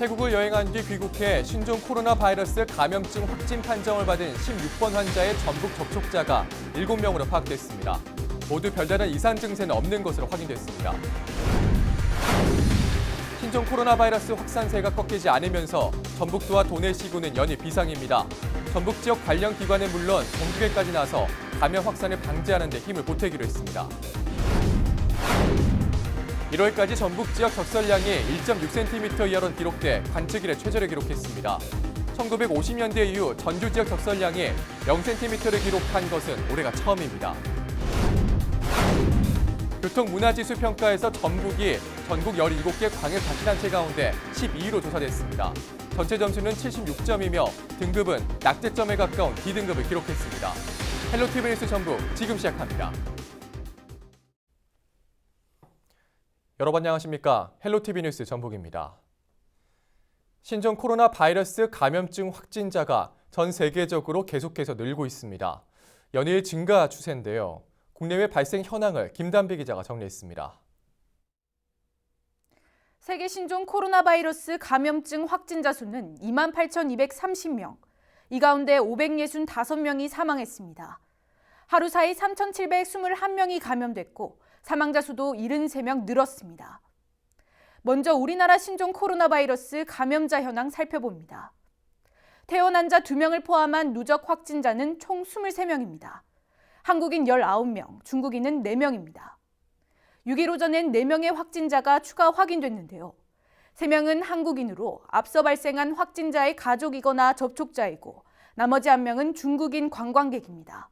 태국을 여행한 뒤 귀국해 신종 코로나 바이러스 감염증 확진 판정을 받은 16번 환자의 전북 접촉자가 7명으로 파악됐습니다. 모두 별다른 이상 증세는 없는 것으로 확인됐습니다. 신종 코로나 바이러스 확산세가 꺾이지 않으면서 전북도와 도내시군은 연일 비상입니다. 전북 지역 관련 기관은 물론 전국에까지 나서 감염 확산을 방지하는 데 힘을 보태기로 했습니다. 1월까지 전북 지역 적설량이 1.6cm 이하로 기록돼 관측 이래 최저를 기록했습니다. 1950년대 이후 전주 지역 적설량이 0cm를 기록한 것은 올해가 처음입니다. 교통문화지수 평가에서 전북이 전국 17개 광역자치단체 가운데 12위로 조사됐습니다. 전체 점수는 76점이며 등급은 낙제점에 가까운 D등급을 기록했습니다. 헬로티비 뉴스 전북 지금 시작합니다. 여러분 안녕하십니까? 헬로티비 뉴스 전북입니다. 신종 코로나 바이러스 감염증 확진자가 전 세계적으로 계속해서 늘고 있습니다. 연일 증가 추세인데요. 국내외 발생 현황을 김단비 기자가 정리했습니다. 세계 신종 코로나 바이러스 감염증 확진자 수는 28,230명. 이 가운데 565명이 사망했습니다. 하루 사이 3,721명이 감염됐고 사망자 수도 73명 늘었습니다. 먼저 우리나라 신종 코로나 바이러스 감염자 현황 살펴봅니다. 태어난 자 2명을 포함한 누적 확진자는 총 23명입니다. 한국인 19명, 중국인은 4명입니다. 6일 오전엔 4명의 확진자가 추가 확인됐는데요. 3명은 한국인으로 앞서 발생한 확진자의 가족이거나 접촉자이고 나머지 1명은 중국인 관광객입니다.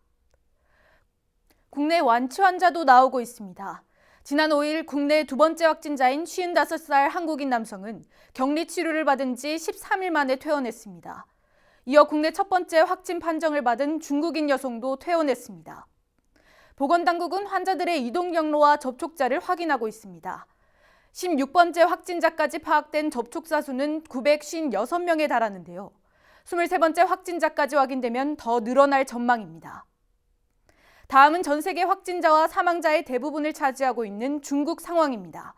국내 완치 환자도 나오고 있습니다. 지난 5일 국내 두 번째 확진자인 55살 한국인 남성은 격리 치료를 받은 지 13일 만에 퇴원했습니다. 이어 국내 첫 번째 확진 판정을 받은 중국인 여성도 퇴원했습니다. 보건당국은 환자들의 이동 경로와 접촉자를 확인하고 있습니다. 16번째 확진자까지 파악된 접촉자 수는 956명에 달하는데요. 23번째 확진자까지 확인되면 더 늘어날 전망입니다. 다음은 전 세계 확진자와 사망자의 대부분을 차지하고 있는 중국 상황입니다.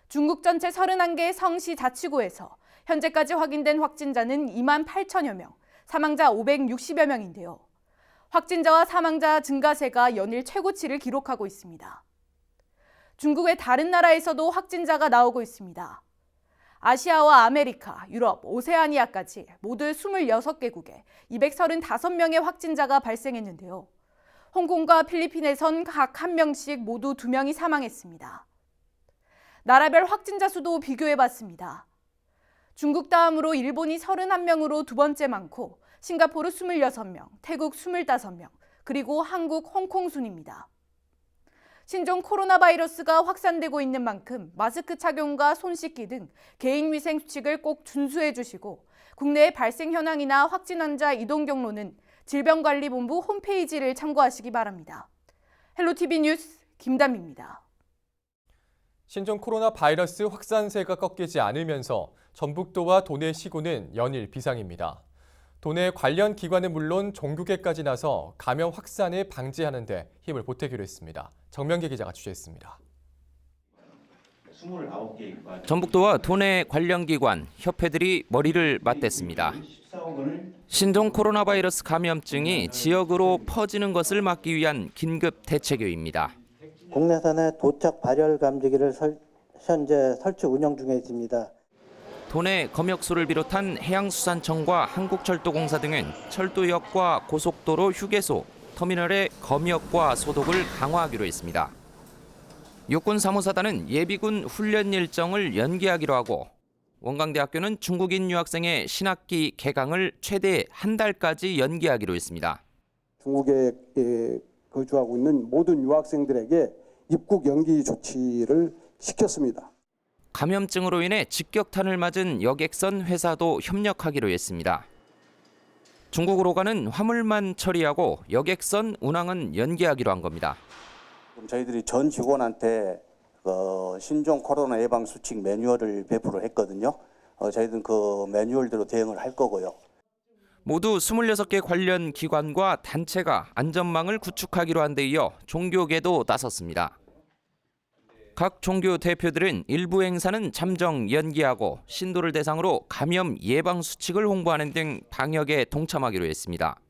중국 전체 31개 성시 자치구에서 현재까지 확인된 확진자는 2만 8천여 명, 사망자 560여 명인데요. 확진자와 사망자 증가세가 연일 최고치를 기록하고 있습니다. 중국의 다른 나라에서도 확진자가 나오고 있습니다. 아시아와 아메리카, 유럽, 오세아니아까지 모두 26개국에 235명의 확진자가 발생했는데요. 홍콩과 필리핀에선 각 1명씩 모두 2명이 사망했습니다. 나라별 확진자 수도 비교해봤습니다. 중국 다음으로 일본이 31명으로 두 번째 많고 싱가포르 26명, 태국 25명, 그리고 한국, 홍콩 순입니다. 신종 코로나 바이러스가 확산되고 있는 만큼 마스크 착용과 손 씻기 등 개인 위생 수칙을 꼭 준수해 주시고 국내의 발생 현황이나 확진 환자 이동 경로는 질병관리본부 홈페이지를 참고하시기 바랍니다. 헬로티비 뉴스 김담입니다. 신종 코로나 바이러스 확산세가 꺾이지 않으면서 전북도와 도내시군은 연일 비상입니다. 도내 관련 기관은 물론 종교계까지 나서 감염 확산을 방지하는 데 힘을 보태기로 했습니다. 정명기 기자가 취재했습니다. 전북도와 도내 관련 기관, 협회들이 머리를 맞댔습니다. 신종 코로나 바이러스 감염증이 지역으로 퍼지는 것을 막기 위한 긴급 대책회의입니다. 국내선의 도착 발열 감지기를 현재 설치 운영 중에 있습니다. 도내 검역소를 비롯한 해양수산청과 한국철도공사 등은 철도역과 고속도로 휴게소, 터미널의 검역과 소독을 강화하기로 했습니다. 육군사무사단은 예비군 훈련 일정을 연기하기로 하고 원광대학교는 중국인 유학생의 신학기 개강을 최대 한 달까지 연기하기로 했습니다. 중국에 거주하고 있는 모든 유학생들에게 입국 연기 조치를 시켰습니다. 감염증으로 인해 직격탄을 맞은 여객선 회사도 협력하기로 했습니다. 중국으로 가는 화물만 처리하고 여객선 운항은 연기하기로 한 겁니다. 저희들이 전 직원한테 신종 코로나 예방 수칙 매뉴얼을 배포를 했거든요. 저희들은 그 매뉴얼대로 대응을 할 거고요. 모두 26개 관련 기관과 단체가 안전망을 구축하기로 한 데 이어 종교계도 나섰습니다. 각 종교 대표들은 일부 행사는 잠정 연기하고 신도를 대상으로 감염 예방 수칙을 홍보하는 등 방역에 동참하기로 했습니다.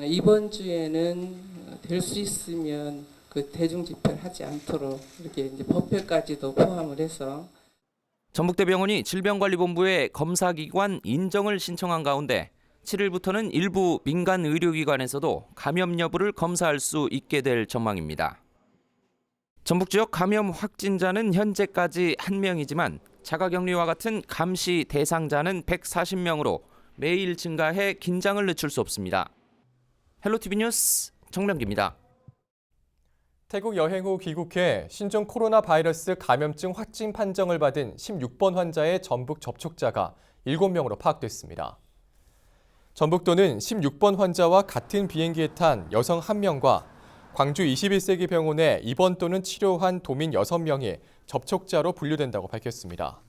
이번 주에는 될 수 있으면 그 대중 집회를 하지 않도록 이렇게 이제 법회까지도 포함을 해서 전북대병원이 질병관리본부에 검사기관 인정을 신청한 가운데 7일부터는 일부 민간 의료기관에서도 감염 여부를 검사할 수 있게 될 전망입니다. 전북 지역 감염 확진자는 현재까지 1명이지만 자가격리와 같은 감시 대상자는 140명으로 매일 증가해 긴장을 늦출 수 없습니다. 헬로티비 뉴스 정명기입니다. 태국 여행 후 귀국해 신종 코로나 바이러스 감염증 확진 판정을 받은 16번 환자의 전북 접촉자가 7명으로 파악됐습니다. 전북도는 16번 환자와 같은 비행기에 탄 여성 1명과 광주 21세기 병원에 입원 또는 치료한 도민 6명이 접촉자로 분류된다고 밝혔습니다.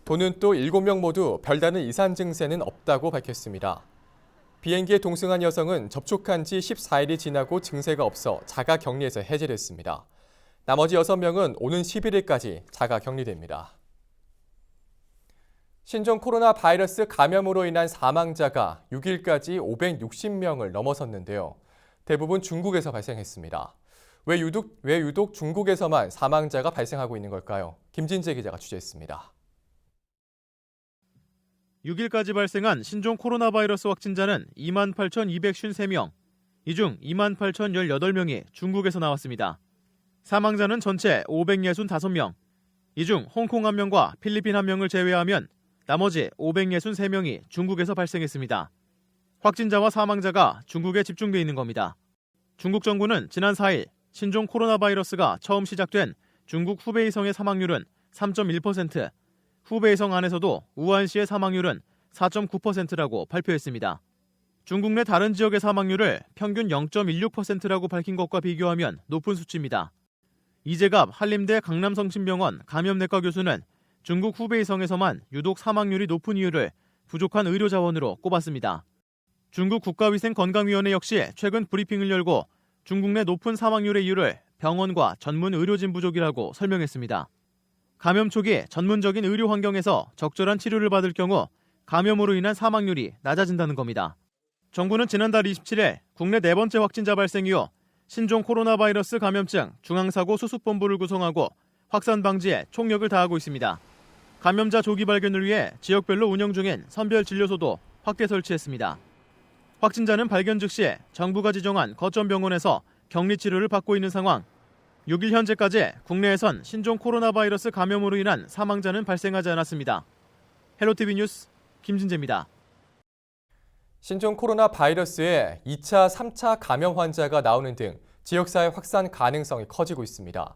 도는 또 7명 모두 별다른 이상 증세는 없다고 밝혔습니다. 비행기에 동승한 여성은 접촉한 지 14일이 지나고 증세가 없어 자가 격리에서 해제됐습니다. 나머지 6명은 오는 11일까지 자가 격리됩니다. 신종 코로나 바이러스 감염으로 인한 사망자가 6일까지 560명을 넘어섰는데요. 대부분 중국에서 발생했습니다. 왜 유독 중국에서만 사망자가 발생하고 있는 걸까요? 김진재 기자가 취재했습니다. 6일까지 발생한 신종 코로나 바이러스 확진자는 28,253명, 이 중 28,018명이 중국에서 나왔습니다. 사망자는 전체 565명, 이 중 홍콩 1명과 필리핀 1명을 제외하면 나머지 563명이 중국에서 발생했습니다. 확진자와 사망자가 중국에 집중돼 있는 겁니다. 중국 정부는 지난 4일 신종 코로나 바이러스가 처음 시작된 중국 후베이성의 사망률은 3.1%, 후베이성 안에서도 우한시의 사망률은 4.9%라고 발표했습니다. 중국 내 다른 지역의 사망률을 평균 0.16%라고 밝힌 것과 비교하면 높은 수치입니다. 이재갑 한림대 강남성심병원 감염내과 교수는 중국 후베이성에서만 유독 사망률이 높은 이유를 부족한 의료 자원으로 꼽았습니다. 중국 국가위생건강위원회 역시 최근 브리핑을 열고 중국 내 높은 사망률의 이유를 병원과 전문 의료진 부족이라고 설명했습니다. 감염 초기 전문적인 의료 환경에서 적절한 치료를 받을 경우 감염으로 인한 사망률이 낮아진다는 겁니다. 정부는 지난달 27일 국내 4번째 확진자 발생 이후 신종 코로나 바이러스 감염증 중앙사고 수습본부를 구성하고 확산 방지에 총력을 다하고 있습니다. 감염자 조기 발견을 위해 지역별로 운영 중인 선별진료소도 확대 설치했습니다. 확진자는 발견 즉시 정부가 지정한 거점병원에서 격리치료를 받고 있는 상황. 6일 현재까지 국내에선 신종 코로나 바이러스 감염으로 인한 사망자는 발생하지 않았습니다. 헬로티비 뉴스 김진재입니다. 신종 코로나 바이러스에 2차, 3차 감염 환자가 나오는 등 지역사회 확산 가능성이 커지고 있습니다.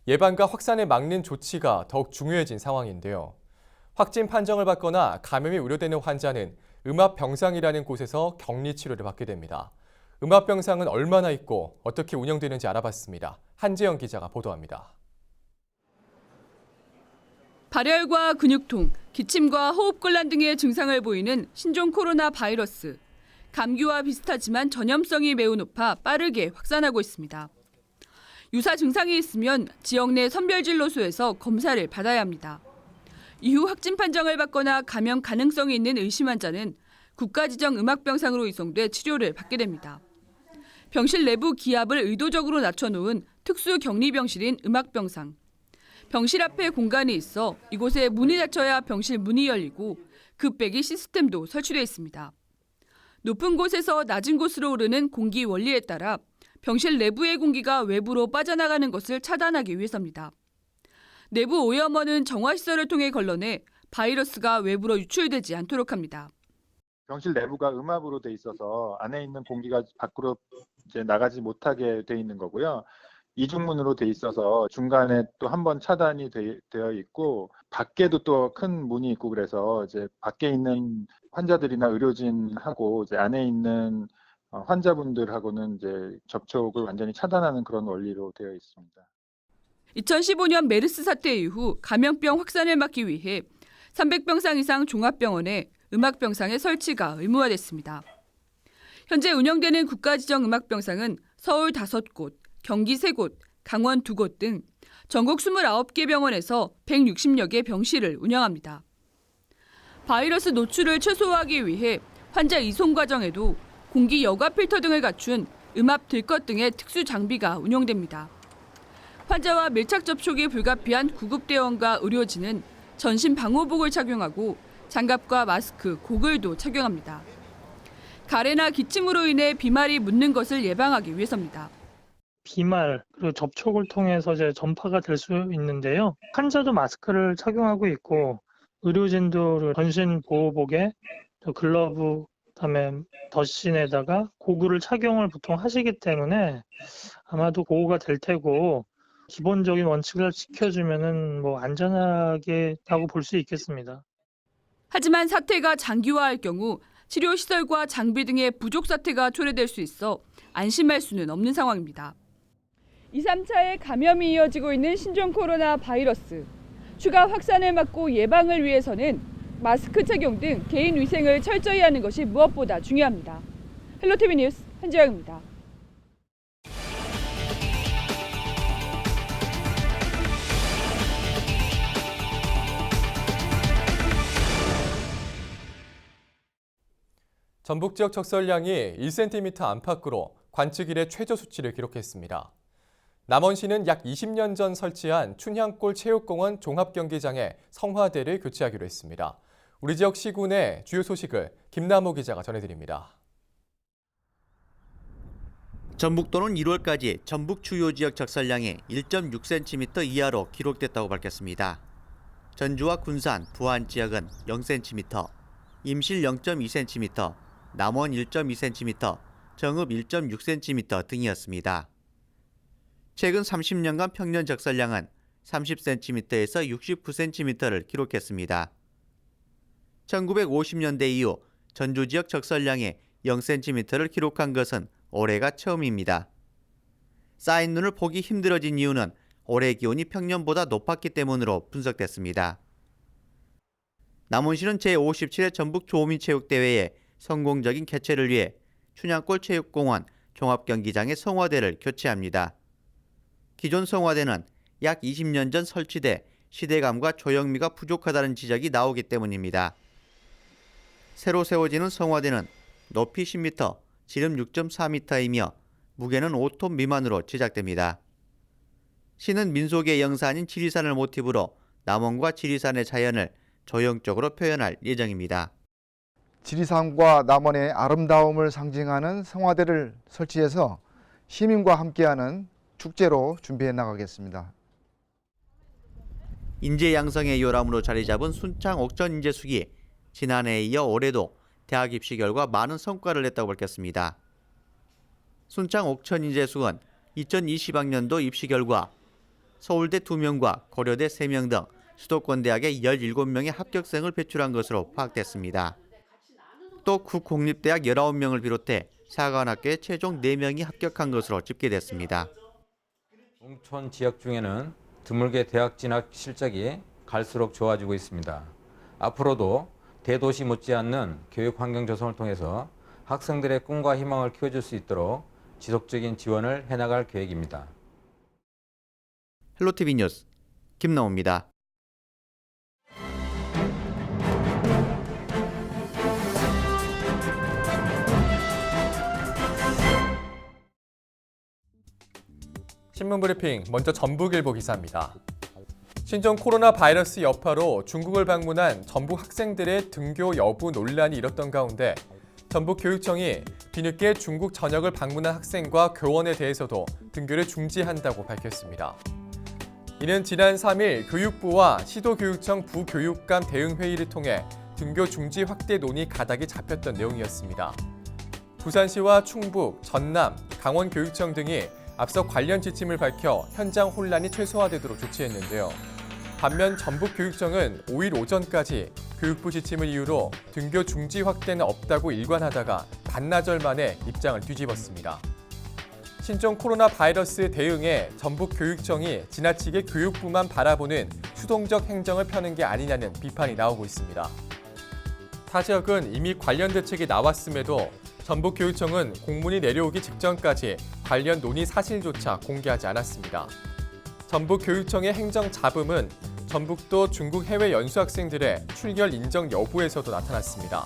예방과 확산을 막는 조치가 더욱 중요해진 상황인데요. 확진 판정을 받거나 감염이 우려되는 환자는 음압병상이라는 곳에서 격리 치료를 받게 됩니다. 음압병상은 얼마나 있고 어떻게 운영되는지 알아봤습니다. 한지영 기자가 보도합니다. 발열과 근육통, 기침과 호흡곤란 등의 증상을 보이는 신종 코로나 바이러스. 감기와 비슷하지만 전염성이 매우 높아 빠르게 확산하고 있습니다. 유사 증상이 있으면 지역 내 선별진료소에서 검사를 받아야 합니다. 이후 확진 판정을 받거나 감염 가능성이 있는 의심 환자는 국가지정 음압병상으로 이송돼 치료를 받게 됩니다. 병실 내부 기압을 의도적으로 낮춰놓은 특수 격리병실인 음압병상. 병실 앞에 공간이 있어 이곳에 문이 닫혀야 병실 문이 열리고 급배기 시스템도 설치되어 있습니다. 높은 곳에서 낮은 곳으로 오르는 공기 원리에 따라 병실 내부의 공기가 외부로 빠져나가는 것을 차단하기 위해서입니다. 내부 오염원은 정화시설을 통해 걸러내 바이러스가 외부로 유출되지 않도록 합니다. 병실 내부가 음압으로 돼 있어서 안에 있는 공기가 밖으로 이제 나가지 못하게 돼 있는 거고요. 이중문으로 돼 있어서 중간에 또 한 번 차단이 되어 있고 밖에도 또 큰 문이 있고 그래서 이제 밖에 있는 환자들이나 의료진하고 이제 안에 있는 환자분들하고는 이제 접촉을 완전히 차단하는 그런 원리로 되어 있습니다. 2015년 메르스 사태 이후 감염병 확산을 막기 위해 300병상 이상 종합병원에 음압병상의 설치가 의무화됐습니다. 현재 운영되는 국가지정 음압병상은 서울 5곳, 경기 3곳, 강원 2곳 등 전국 29개 병원에서 160여 개 병실을 운영합니다. 바이러스 노출을 최소화하기 위해 환자 이송 과정에도 공기 여과 필터 등을 갖춘 음압 들것 등의 특수 장비가 운용됩니다. 환자와 밀착 접촉이 불가피한 구급대원과 의료진은 전신 방호복을 착용하고 장갑과 마스크, 고글도 착용합니다. 가래나 기침으로 인해 비말이 묻는 것을 예방하기 위해서입니다. 비말 그리고 접촉을 통해서 이제 전파가 될 수 있는데요. 환자도 마스크를 착용하고 있고 의료진도 전신 보호복에 글러브, 그다음에 덧신에다가 고글을 착용을 보통 하시기 때문에 아마도 보호가 될 테고 기본적인 원칙을 지켜주면은 안전하게라고 볼 수 있겠습니다. 하지만 사태가 장기화할 경우 치료 시설과 장비 등의 부족 사태가 초래될 수 있어 안심할 수는 없는 상황입니다. 2, 3차의 감염이 이어지고 있는 신종 코로나 바이러스. 추가 확산을 막고 예방을 위해서는 마스크 착용 등 개인 위생을 철저히 하는 것이 무엇보다 중요합니다. 헬로티비 뉴스 한지영입니다. 전북 지역 적설량이 1cm 안팎으로 관측 이래 최저 수치를 기록했습니다. 남원시는 약 20년 전 설치한 춘향골 체육공원 종합경기장에 성화대를 교체하기로 했습니다. 우리 지역 시군의 주요 소식을 김남호 기자가 전해드립니다. 전북도는 1월까지 전북 주요 지역 적설량이 1.6cm 이하로 기록됐다고 밝혔습니다. 전주와 군산, 부안 지역은 0cm, 임실 0.2cm, 남원 1.2cm, 정읍 1.6cm 등이었습니다. 최근 30년간 평년 적설량은 30cm에서 69cm를 기록했습니다. 1950년대 이후 전주 지역 적설량이 0cm를 기록한 것은 올해가 처음입니다. 쌓인 눈을 보기 힘들어진 이유는 올해 기온이 평년보다 높았기 때문으로 분석됐습니다. 남원시는 제57회 전북 조민체육대회의 성공적인 개최를 위해 춘향골 체육공원 종합경기장의 성화대를 교체합니다. 기존 성화대는 약 20년 전 설치돼 시대감과 조형미가 부족하다는 지적이 나오기 때문입니다. 새로 세워지는 성화대는 높이 10m, 지름 6.4m이며 무게는 5톤 미만으로 제작됩니다. 시는 민속의 영산인 지리산을 모티브로 남원과 지리산의 자연을 조형적으로 표현할 예정입니다. 지리산과 남원의 아름다움을 상징하는 성화대를 설치해서 시민과 함께하는 축제로 준비해 나가겠습니다. 인재 양성의 요람으로 자리 잡은 순창 옥천 인재숙이 지난해에 이어 올해도 대학 입시 결과 많은 성과를 냈다고 밝혔습니다. 순창 옥천 인재숙은 2020학년도 입시 결과 서울대 2명과 고려대 3명 등 수도권 대학의 17명의 합격생을 배출한 것으로 파악됐습니다. 또 국공립대학 19명을 비롯해 사관학교에 최종 4명이 합격한 것으로 집계됐습니다. 웅촌 지역 중에는 드물게 대학 진학 실적이 갈수록 좋아지고 있습니다. 앞으로도 대도시 못지않는 교육 환경 조성을 통해서 학생들의 꿈과 희망을 키워줄 수 있도록 지속적인 지원을 해나갈 계획입니다. 헬로티비 뉴스 김나옵니다. 신문브리핑, 먼저 전북일보 기사입니다. 신종 코로나 바이러스 여파로 중국을 방문한 전북 학생들의 등교 여부 논란이 일었던 가운데 전북교육청이 뒤늦게 중국 전역을 방문한 학생과 교원에 대해서도 등교를 중지한다고 밝혔습니다. 이는 지난 3일 교육부와 시도교육청 부교육감 대응회의를 통해 등교 중지 확대 논의 가닥이 잡혔던 내용이었습니다. 부산시와 충북, 전남, 강원교육청 등이 앞서 관련 지침을 밝혀 현장 혼란이 최소화되도록 조치했는데요. 반면 전북교육청은 5일 오전까지 교육부 지침을 이유로 등교 중지 확대는 없다고 일관하다가 반나절 만에 입장을 뒤집었습니다. 신종 코로나 바이러스 대응에 전북교육청이 지나치게 교육부만 바라보는 수동적 행정을 펴는 게 아니냐는 비판이 나오고 있습니다. 타 지역은 이미 관련 대책이 나왔음에도 전북교육청은 공문이 내려오기 직전까지 관련 논의 사실조차 공개하지 않았습니다. 전북교육청의 행정 잡음은 전북도 중국 해외 연수 학생들의 출결 인정 여부에서도 나타났습니다.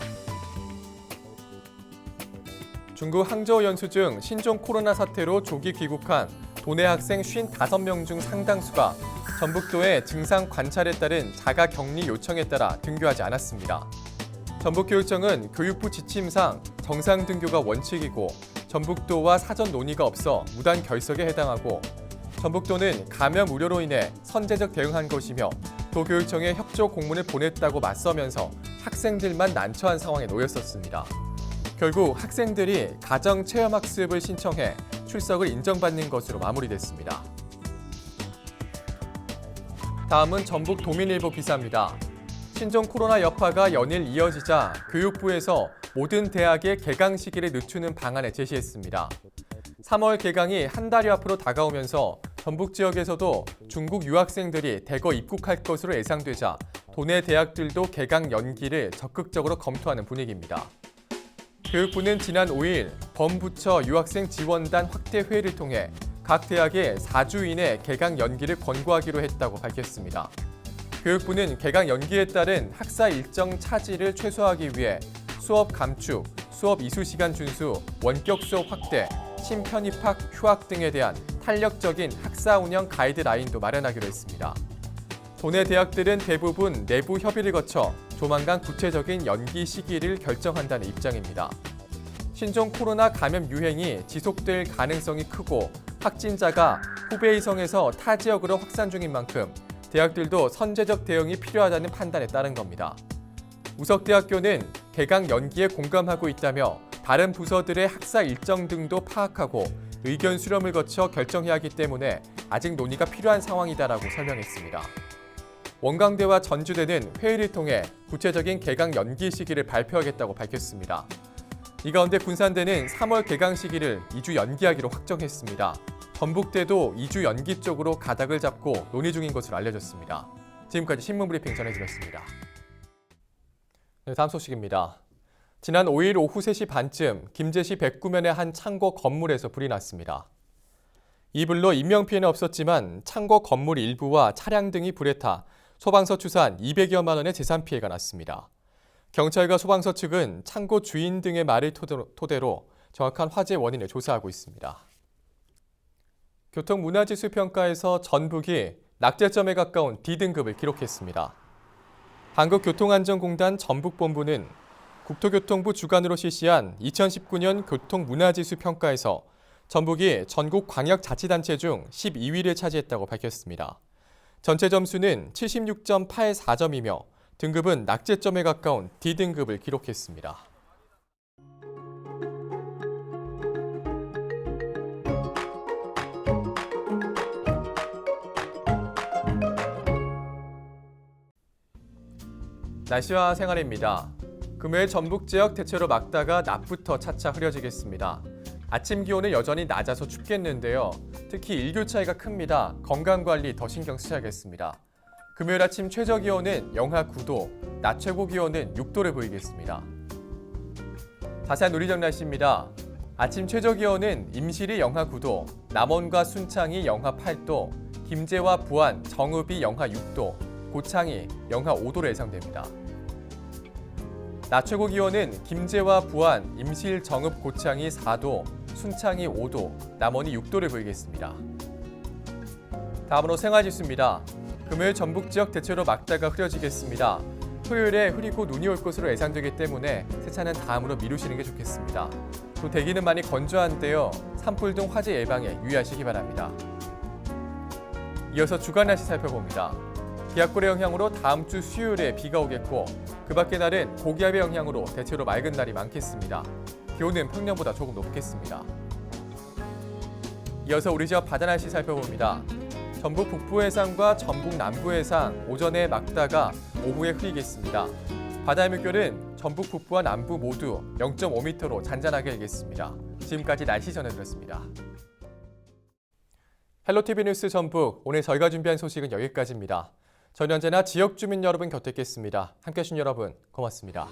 중국 항저우 연수 중 신종 코로나 사태로 조기 귀국한 도내 학생 55명 중 상당수가 전북도의 증상 관찰에 따른 자가 격리 요청에 따라 등교하지 않았습니다. 전북교육청은 교육부 지침상 정상 등교가 원칙이고 전북도와 사전 논의가 없어 무단 결석에 해당하고 전북도는 감염 우려로 인해 선제적 대응한 것이며 도교육청에 협조 공문을 보냈다고 맞서면서 학생들만 난처한 상황에 놓였었습니다. 결국 학생들이 가정체험학습을 신청해 출석을 인정받는 것으로 마무리됐습니다. 다음은 전북 도민일보 기사입니다. 신종 코로나 여파가 연일 이어지자 교육부에서 모든 대학의 개강 시기를 늦추는 방안을 제시했습니다. 3월 개강이 한 달여 앞으로 다가오면서 전북 지역에서도 중국 유학생들이 대거 입국할 것으로 예상되자 도내 대학들도 개강 연기를 적극적으로 검토하는 분위기입니다. 교육부는 지난 5일 범부처 유학생 지원단 확대 회의를 통해 각 대학에 4주 이내 개강 연기를 권고하기로 했다고 밝혔습니다. 교육부는 개강 연기에 따른 학사 일정 차질을 최소화하기 위해 수업 감축, 수업 이수 시간 준수, 원격 수업 확대, 심편입학, 휴학 등에 대한 탄력적인 학사 운영 가이드라인도 마련하기로 했습니다. 도내 대학들은 대부분 내부 협의를 거쳐 조만간 구체적인 연기 시기를 결정한다는 입장입니다. 신종 코로나 감염 유행이 지속될 가능성이 크고 확진자가 후베이성에서 타 지역으로 확산 중인 만큼 대학들도 선제적 대응이 필요하다는 판단에 따른 겁니다. 우석대학교는 개강 연기에 공감하고 있다며 다른 부서들의 학사 일정 등도 파악하고 의견 수렴을 거쳐 결정해야 하기 때문에 아직 논의가 필요한 상황이다라고 설명했습니다. 원광대와 전주대는 회의를 통해 구체적인 개강 연기 시기를 발표하겠다고 밝혔습니다. 이 가운데 군산대는 3월 개강 시기를 2주 연기하기로 확정했습니다. 전북대도 2주 연기 쪽으로 가닥을 잡고 논의 중인 것으로 알려졌습니다. 지금까지 신문브리핑 전해드렸습니다. 네, 다음 소식입니다. 지난 5일 오후 3시 반쯤 김제시 백구면의 한 창고 건물에서 불이 났습니다. 이 불로 인명피해는 없었지만 창고 건물 일부와 차량 등이 불에 타 소방서 추산 200여만 원의 재산 피해가 났습니다. 경찰과 소방서 측은 창고 주인 등의 말을 토대로 정확한 화재 원인을 조사하고 있습니다. 교통문화지수 평가에서 전북이 낙제점에 가까운 D등급을 기록했습니다. 한국교통안전공단 전북본부는 국토교통부 주관으로 실시한 2019년 교통문화지수 평가에서 전북이 전국 광역자치단체 중 12위를 차지했다고 밝혔습니다. 전체 점수는 76.84점이며 등급은 낙제점에 가까운 D등급을 기록했습니다. 날씨와 생활입니다. 금요일 전북 지역 대체로 맑다가 낮부터 차차 흐려지겠습니다. 아침 기온은 여전히 낮아서 춥겠는데요. 특히 일교차이가 큽니다. 건강관리 더 신경 쓰셔야겠습니다. 금요일 아침 최저 기온은 영하 9도, 낮 최고 기온은 6도를 보이겠습니다. 자세한 우리 지역 날씨입니다. 아침 최저 기온은 임실이 영하 9도, 남원과 순창이 영하 8도, 김제와 부안, 정읍이 영하 6도, 고창이 영하 5도로 예상됩니다. 낮 최고 기온은 김제와 부안, 임실, 정읍, 고창이 4도, 순창이 5도, 남원이 6도를 보이겠습니다. 다음으로 생활지수입니다. 금요일 전북 지역 대체로 맑다가 흐려지겠습니다. 토요일에 흐리고 눈이 올 것으로 예상되기 때문에 세차는 다음으로 미루시는 게 좋겠습니다. 또 대기는 많이 건조한데요. 산불 등 화재 예방에 유의하시기 바랍니다. 이어서 주간 날씨 살펴봅니다. 기압골의 영향으로 다음 주 수요일에 비가 오겠고 그 밖의 날은 고기압의 영향으로 대체로 맑은 날이 많겠습니다. 기온은 평년보다 조금 높겠습니다. 이어서 우리 지역 바다 날씨 살펴봅니다. 전북 북부 해상과 전북 남부 해상 오전에 맑다가 오후에 흐리겠습니다. 바다의 물결은 전북 북부와 남부 모두 0.5m로 잔잔하게 일겠습니다. 지금까지 날씨 전해드렸습니다. 헬로티비 뉴스 전북, 오늘 저희가 준비한 소식은 여기까지입니다. 저는 언제나 지역 주민 여러분 곁에 있겠습니다. 함께해 주신 여러분 고맙습니다.